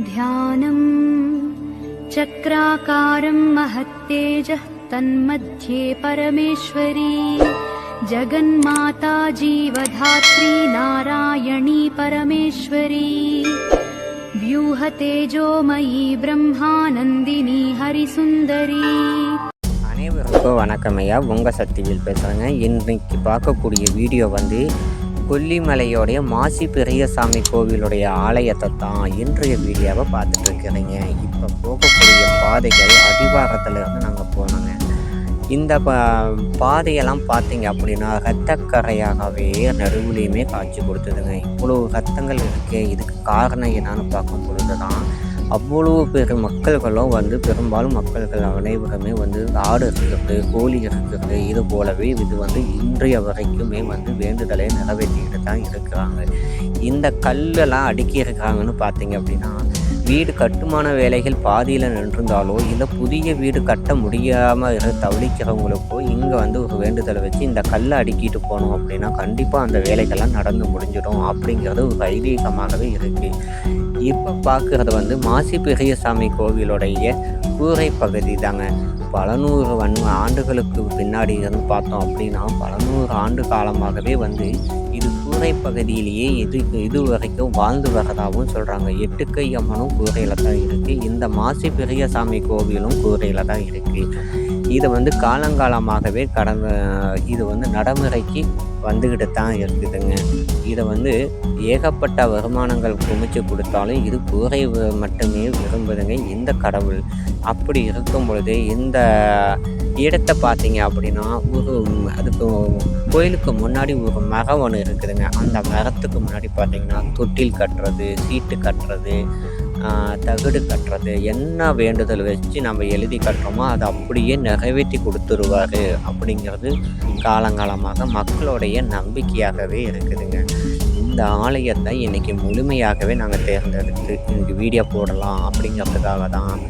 ध्यानं चक्राकारं महत्तेजः तन्मध्ये परमेश्वरी जगन्माता जीवधात्री नारायणी परमेश्वरी व्यूहतेजोमयी ब्रह्मानन्दिनी हरिसुन्दरी. அனைவருக்கும் வணக்கம் ஐயா. உங்கள் சக்திவேல் பேசுகிறேங்க. இன்றைக்கு பார்க்கக்கூடிய வீடியோ கொல்லிமலையோடைய மாசி பெரியசாமி கோவிலுடைய ஆலயத்தை தான் இன்றைய வீடியோவை பார்த்துட்டு இருக்கிறீங்க. இப்போ போகக்கூடிய பாதைகள் அடிவாரத்தில் இருந்து நாங்கள் போனோங்க. இந்த பாதையெல்லாம் பார்த்தீங்க அப்படின்னா ரத்தக்கரையாகவே நடுவுலையுமே காட்சி கொடுத்ததுங்க. இவ்வளோ ரத்தங்கள் இருக்கு. இதுக்கு காரணம் என்னன்னு பார்க்கும் பொழுது தான் அவ்வளோ பேர் மக்கள்களும் பெரும்பாலும் மக்கள்கள் அனைவருமே ஆடு இருக்கிறது, கோழி இருக்கிறது, இது போலவே இது இன்றைய வரைக்குமே வேண்டுதலை நிறைவேற்றிக்கிட்டு தான் இருக்கிறாங்க. இந்த கல்லெல்லாம் அடுக்கி இருக்கிறாங்கன்னு பார்த்தீங்க அப்படின்னா வீடு கட்டுமான வேலைகள் பாதியில் நின்றிருந்தாலோ இல்லை புதிய வீடு கட்ட முடியாமல் தவிக்கிறவங்களுக்கோ இங்கே ஒரு வேண்டுதலை வச்சு இந்த கல்லை அடுக்கிட்டு போனோம் அப்படின்னா கண்டிப்பாக அந்த வேலைகள்லாம் நடந்து முடிஞ்சிடும் அப்படிங்கிறது ஒரு ஐதீகமாகவே இருக்குது. இப்போ பார்க்குறது மாசி பெரியசாமி கோவிலுடைய கூரை பகுதி தாங்க. பல நூறு ஆண்டுகளுக்கு பின்னாடி இருந்து பார்த்தோம் அப்படின்னா பல நூறு ஆண்டு காலமாகவே இது கூரை பகுதியிலேயே இது வரைக்கும் வாழ்ந்து வரதாகவும் சொல்கிறாங்க. எட்டுக்கை அம்மனும் கூரையில் தான் இருக்குது. இந்த மாசி பெரியசாமி கோவிலும் கூரையில் தான் இருக்குது. இது காலங்காலமாகவே இது நடைமுறைக்கு வந்துக்கிட்டு தான் இருக்குதுங்க. இதை ஏகப்பட்ட வருமானங்கள் குமிச்சு கொடுத்தாலும் இது கூரை மட்டுமே விரும்புதுங்க இந்த கடவுள். அப்படி இருக்கும் பொழுது இந்த இடத்தை பார்த்தீங்க அப்படின்னா அதுக்கு கோயிலுக்கு முன்னாடி ஒரு மரம் ஒன்று இருக்குதுங்க. அந்த மரத்துக்கு முன்னாடி பார்த்தீங்கன்னா தொட்டில் கட்டுறது, சீட்டு கட்டுறது, தகடு கட்டுறது, என்ன வேண்டுதல் வச்சு நம்ம எழுதி கட்டுறோமோ அதை அப்படியே நிறைவேற்றி கொடுத்துருவார் அப்படிங்கிறது காலங்காலமாக மக்களுடைய நம்பிக்கையாகவே இருக்குதுங்க. இந்த ஆலயத்தை இன்றைக்கி முழுமையாகவே நாங்கள் தேர்ந்தெடுத்து இன்றைக்கி வீடியோ போடலாம் அப்படிங்கிறதுக்காக தான்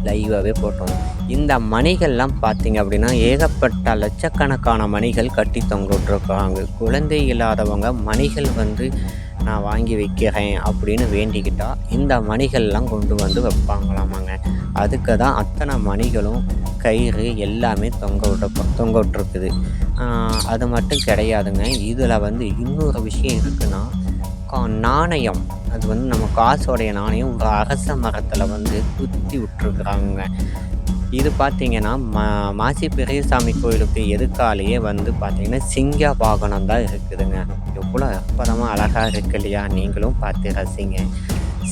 லைவாகவே போட்டோம். இந்த மணிகள்லாம் பார்த்தீங்க அப்படின்னா ஏகப்பட்ட லட்சக்கணக்கான மணிகள் கட்டி தொங்கிட்டுருக்காங்க. குழந்தை இல்லாதவங்க மணிகள் நான் வாங்கி வைக்கிறேன் அப்படின்னு வேண்டிக்கிட்டா இந்த மணிகள்லாம் கொண்டு வைப்பாங்களாமாங்க. அதுக்கு தான் அத்தனை மணிகளும் கயிறு எல்லாமே தொங்க விட்டுருக்குது. அது மட்டும் கிடையாதுங்க. இதில் இன்னொரு விஷயம் இருக்குன்னா நாணயம், அது நம்ம காசோடைய நாணயம் ஒரு அரச மரத்தில் குத்தி விட்டுருக்குறாங்க. இது பார்த்திங்கன்னா மாசி பெரியசாமி கோயிலுக்கு எதுக்காலேயே பார்த்திங்கன்னா சிங்க வாகனம் தான் இருக்குதுங்க. எவ்வளோ அற்புதமாக அழகாக இருக்கு இல்லையா? நீங்களும் பார்த்து ரசிங்க.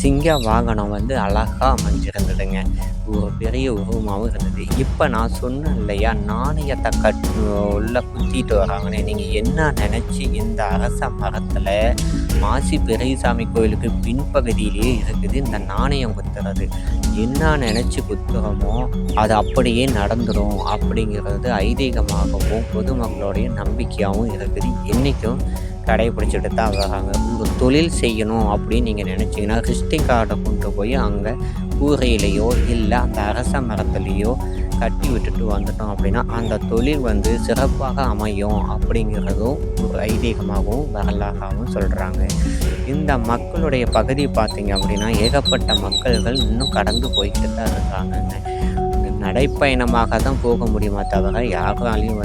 சிங்க வாகனம் அழகாக அமைஞ்சிருந்ததுங்க. ஒரு பெரிய உருவமாகவும் இருந்தது. இப்போ நான் சொன்னேன் இல்லையா, நாணயத்தை உள்ள குத்திட்டு வராங்கன்னு. நீங்கள் என்ன நினச்சி இந்த அரச மரத்தில் மாசி பெரியசாமி கோயிலுக்கு பின்பகுதியிலேயே இருக்குது இந்த நாணயம் குத்துறது. என்ன நினச்சி குத்துறோமோ அது அப்படியே நடந்துடும் அப்படிங்கிறது ஐதீகமாகவும் பொதுமக்களுடைய நம்பிக்கையாகவும் இருக்குது. இன்றைக்கும் கடைபிடிச்சிட்டு தான் வராங்க. ஒரு தொழில் செய்யணும் அப்படின்னு நீங்கள் நினச்சிங்கன்னா விசிட்டிங் கார்டை கொண்டு போய் அங்கே கூரையிலையோ இல்லை அந்த அரச மரத்துலேயோ கட்டி விட்டுட்டு வந்துட்டோம் அப்படின்னா அந்த தொழில் சிறப்பாக அமையும் அப்படிங்கிறதும் ஒரு ஐதீகமாகவும் வரலாறாகவும் சொல்கிறாங்க. இந்த மக்களுடைய பகுதி பார்த்திங்க அப்படின்னா ஏகப்பட்ட மக்கள்கள் இன்னும் கடந்து போய்கிட்டு தான் இருக்காங்கங்க. நடைப்பயணமாக தான் போக முடியுமா தவிர யாராலையும்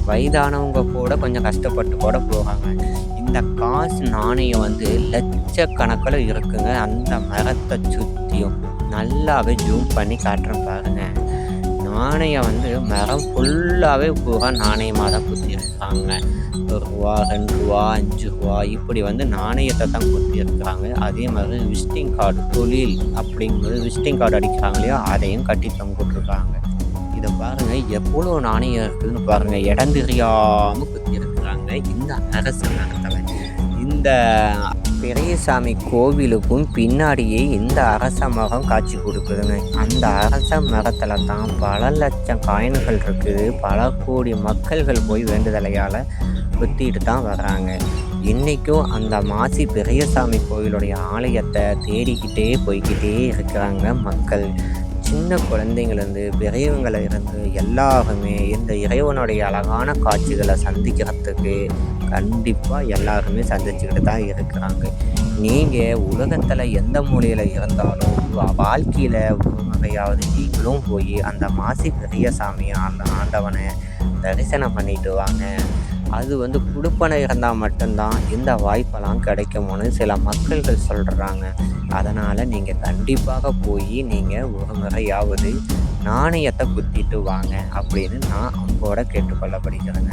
வயதானவங்க கூட கொஞ்சம் கஷ்டப்பட்டு கூட போகிறாங்க. இந்த காசு நாணயம் லட்சக்கணக்கில் இருக்குங்க. அந்த மரத்தை சுற்றியும் நல்லாவே ஜூம் பண்ணி காட்டுறேன் பாருங்க. நாணயம் மரம் ஃபுல்லாகவே பூரா நாணயமாக தான் குத்திருக்காங்க. ரூபா, 2 ரூபா, 5 ரூபா இப்படி நாணயத்தை தான் குத்திருக்கிறாங்க. அதே மாதிரி விசிட்டிங் கார்டு தொழில் அப்படிங்கும்போது விசிட்டிங் கார்டு அடிக்கிறாங்க இல்லையா, அதையும் கட்டி தொங்கிட்டுருக்காங்க. இதை பாருங்கள் எவ்வளோ நாணயம் இருக்குதுன்னு பாருங்கள். இடம் தெரியாமல் குத்திருக்கிறாங்க இந்த அரச மரத்தில். இந்த பெரியசாமி கோவிலுக்கும் பின்னாடியே இந்த அரச மரம் காட்சி கொடுக்குதுங்க. அந்த அரச மரத்தில் தான் பல லட்சம் காயின்கள் இருக்குது. பல கோடி மக்கள்கள் போய் வேண்டுதலையால் குத்திட்டு தான் வர்றாங்க. இன்றைக்கும் அந்த மாசி பெரியசாமி கோவிலுடைய ஆலயத்தை தேடிக்கிட்டே போய்கிட்டே இருக்கிறாங்க மக்கள். சின்ன குழந்தைங்கள்லேருந்து பெரியவங்களை இருந்து எல்லாருமே இந்த இறைவனுடைய அழகான காட்சிகளை சந்திக்கிறதுக்கு கண்டிப்பாக எல்லாருமே சந்திச்சுக்கிட்டு தான் இருக்கிறாங்க. நீங்கள் உலகத்தில் எந்த மூலையில் இருந்தாலும் வாழ்க்கையில் ஒரு முறையாவது நீங்களும் போய் அந்த மாசி பெரியசாமி ஆண்டவனை தரிசனம் பண்ணிட்டு வாங்க. அது குடுப்பனை இருந்தால் மட்டும்தான் இந்த வாய்ப்பெல்லாம் கிடைக்கும்னு சில மக்கள்கள் சொல்கிறாங்க. அதனால் நீங்கள் கண்டிப்பாக போய் நீங்கள் ஒரு முறையாவது நாணயத்தை குத்திட்டு வாங்க அப்படின்னு நான் அம்போட கேட்டுக்கொள்ளப்படுகிறேங்க.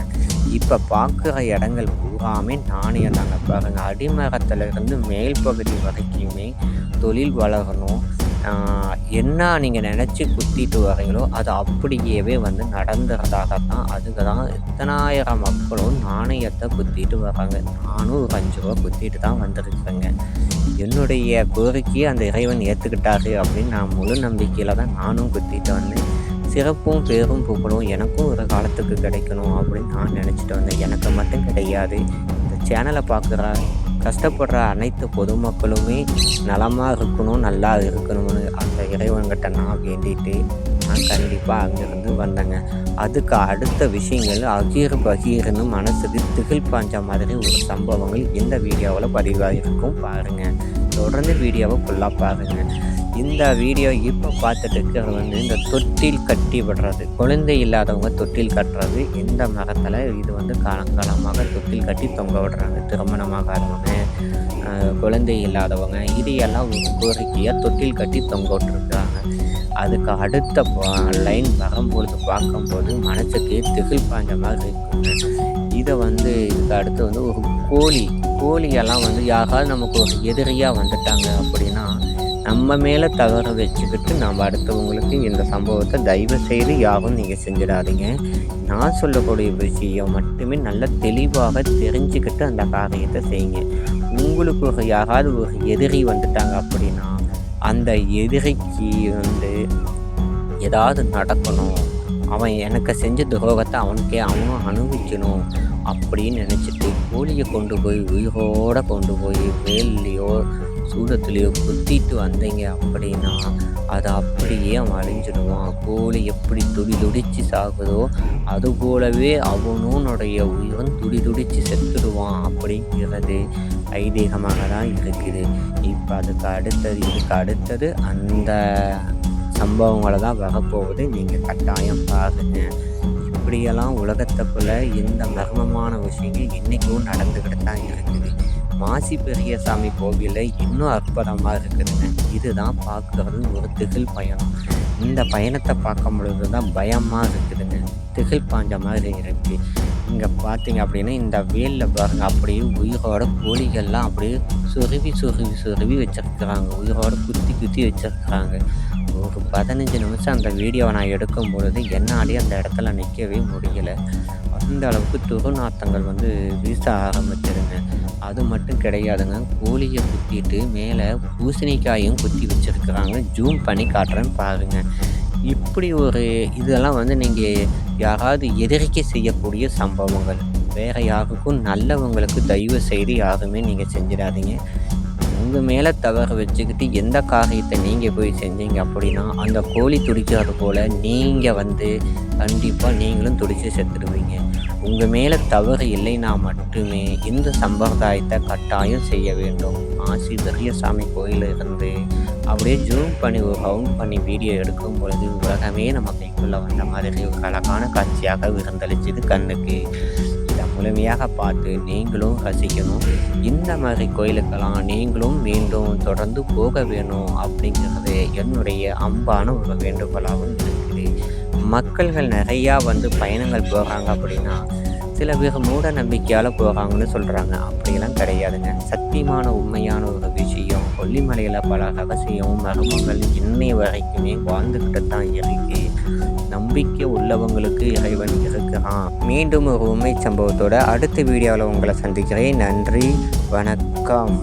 இப்போ பார்க்குற இடங்கள் பூராமே நாணயம் தாங்க. பாருங்கள், அடிமரத்துலேருந்து மேல் பகுதி வரைக்குமே தொழில் வளரணும். என்ன நீங்கள் நினச்சி குத்திட்டு வரீங்களோ அது அப்படியே நடந்துறதாகத்தான். அதுக்கு தான் இத்தனாயிரம் மக்களும் நாணயத்தை குத்திட்டு வராங்க. நானும் ஒரு 5 ரூபா குத்திட்டு தான் வந்திருக்கேங்க. என்னுடைய கோரிக்கையை அந்த இறைவன் ஏற்றுக்கிட்டாரு அப்படின்னு நான் முழு நம்பிக்கையில் தான் நானும் குத்திட்டு வந்தேன். சிறப்பும் பேரும் புகழும் எனக்கும் ஒரு காலத்துக்கு கிடைக்கணும் அப்படின்னு நான் நினச்சிட்டு வந்தேன். எனக்கு மட்டும் கிடையாது, இந்த சேனலை பார்க்குற கஷ்டப்படுற அனைத்து பொதுமக்களுமே நலமாக இருக்கணும், நல்லா இருக்கணும்னு அந்த இறைவன்கிட்ட நான் வேண்டிட்டு நான் கண்டிப்பாக அங்கேருந்து வந்தேங்க. அதுக்கு அடுத்த விஷயங்கள் அகீர் பகீர்னு மனசுக்கு திகில் பாஞ்ச மாதிரி ஒரு சம்பவங்கள் இந்த வீடியோவில் பதிவாகிருக்கும். பாருங்கள், தொடர்ந்து வீடியோவை ஃபுல்லாக பாருங்கள். இந்த வீடியோ இப்போ பார்த்துட்டு இருக்கிறது இந்த தொட்டில் கட்டி விடுறது, குழந்தை இல்லாதவங்க தொட்டில் கட்டுறது. இந்த மரத்தில் இது காலங்காலமாக தொட்டில் கட்டி தொங்க விடுறாங்க. திருமணமாகாதவங்க, குழந்தை இல்லாதவங்க, இது எல்லாம் ஒரு கோரிக்கையாக தொட்டில் கட்டி தொங்க விட்டுருக்காங்க. அதுக்கு அடுத்த லைன் வரும்பொழுது பார்க்கும்போது மனசுக்கு திகில் பாஞ்ச மாதிரி இருக்குங்க. இதை இதுக்கு அடுத்து ஒரு கோழியெல்லாம் யாராவது நமக்கு ஒரு எதிரியாக வந்துட்டாங்க அப்படின்னா நம்ம மேலே தவறு வச்சுக்கிட்டு நம்ம அடுத்தவங்களுக்கு இந்த சம்பவத்தை தயவு செய்து யாரும் நீங்கள் செஞ்சிடாதீங்க. நான் சொல்லக்கூடிய விஷயம் மட்டுமே நல்ல தெளிவாக தெரிஞ்சுக்கிட்டு அந்த காரியத்தை செய்யுங்க. உங்களுக்கு யாராவது ஒரு எதிரி வந்துட்டாங்க அப்படின்னா அந்த எதிரிக்கு ஏதாவது நடக்கணும், அவன் எனக்கு செஞ்ச துரோகத்தை அவனும் அனுபவிக்கணும் அப்படின்னு நினச்சிட்டு கோழியை கொண்டு போய் உயிரோடு கொண்டு போய் வேல்லையோ சூடத்துலேயோ குத்திட்டு வந்தீங்க அப்படின்னா அது அப்படியே அவன் அழிஞ்சிடுவான். கோழி எப்படி துடிச்சு சாகுதோ அது போலவே அவனுடைய உயிரும் துடிச்சு செத்துடுவான் அப்படிங்கிறது ஐதீகமாக தான் இருக்குது. இப்போ இதுக்கு அடுத்தது அந்த சம்பவங்களை தான் வரப்போகுது. நீங்கள் கட்டாயம் பாருங்க. இப்படியெல்லாம் உலகத்துக்குள்ளே இந்த மர்மமான விஷயங்கள் இன்றைக்கும் நடந்துக்கிட்டு தான் இருக்குது. மாசி பெரியசாமி கோவிலில் இன்னும் அற்புதமாக இருக்குதுங்க. இதுதான் பார்க்குறது ஒரு திகில் பயணம். இந்த பயணத்தை பார்க்கும் பொழுது தான் பயமாக இருக்குதுங்க, திகில் பாஞ்ச மாதிரி இருக்குது. இங்கே பார்த்தீங்க அப்படின்னா இந்த வேலில் பாருங்கள், அப்படியே உயிரோட கோழிகள்லாம் அப்படியே சுருவி வச்சுருக்குறாங்க. உயிரோட குத்தி வச்சுருக்குறாங்க. ஒரு 15 நிமிஷம் அந்த வீடியோவை நான் எடுக்கும் பொழுது என்னாலேயே அந்த இடத்துல நிற்கவே முடியலை. அந்த அளவுக்கு துர்நாற்றங்கள் வீச ஆரம்பிச்சிருங்க. அது மட்டும் கிடையாதுங்க, கோழியை குத்திட்டு மேலே பூசணிக்காயும் குத்தி வச்சுருக்குறாங்க. ஜூம் பண்ணி காட்டுறேன்னு பாருங்கள். இப்படி ஒரு இதெல்லாம் நீங்கள் யாராவது எதிரிக்கை செய்யக்கூடிய சம்பவங்கள். வேறு யாருக்கும் நல்லவங்களுக்கு தயவு செய்து யாருமே நீங்கள் செஞ்சிடாதீங்க. உங்கள் மேலே தவறு வச்சுக்கிட்டு எந்த காரியத்தை நீங்கள் போய் செஞ்சீங்க அப்படின்னா அந்த கோழி துடிக்கிறது போல் நீங்கள் கண்டிப்பாக நீங்களும் துடித்து செத்துடுவீங்க. உங்கள் மேலே தவறு இல்லைன்னா மட்டுமே இந்த சம்பிரதாயத்தை கட்டாயம் செய்ய வேண்டும். மாசி பெரியசாமி கோயிலிருந்து அப்படியே ஜூம் பண்ணி ஒரு ரவுண்ட் பண்ணி வீடியோ எடுக்கும் பொழுது உலகமே நம்ம கைக்குள்ளே வந்த மாதிரி ஒரு அழகான காட்சியாக விருந்தளிச்சது கண்ணுக்கு. இதை முழுமையாக பார்த்து நீங்களும் ரசிக்கணும். இந்த மாதிரி கோயிலுக்கெல்லாம் நீங்களும் மீண்டும் தொடர்ந்து போக வேணும் அப்படிங்கிறது என்னுடைய அன்பான ஒரு வேண்டுகோளாகவும் இருக்குது. மக்கள்கள் நிறையா பயணங்கள் போகிறாங்க அப்படின்னா சில பேர் மூட நம்பிக்கையால் போகிறாங்கன்னு சொல்கிறாங்க. அப்படியெல்லாம் கிடையாதுங்க. சத்தியமான உண்மையான ஒரு விஷயம். கொல்லிமலையில் பல ரகசியமும் மர்மங்கள் இன்னை வரைக்குமே வாழ்ந்துக்கிட்டு தான் இருக்கு. நம்பிக்கை உள்ளவங்களுக்கு இறைவன் இருக்கிறான். மீண்டும் ஒரு உண்மை சம்பவத்தோட அடுத்த வீடியோவில் உங்களை சந்திக்கிறேன். நன்றி, வணக்கம்.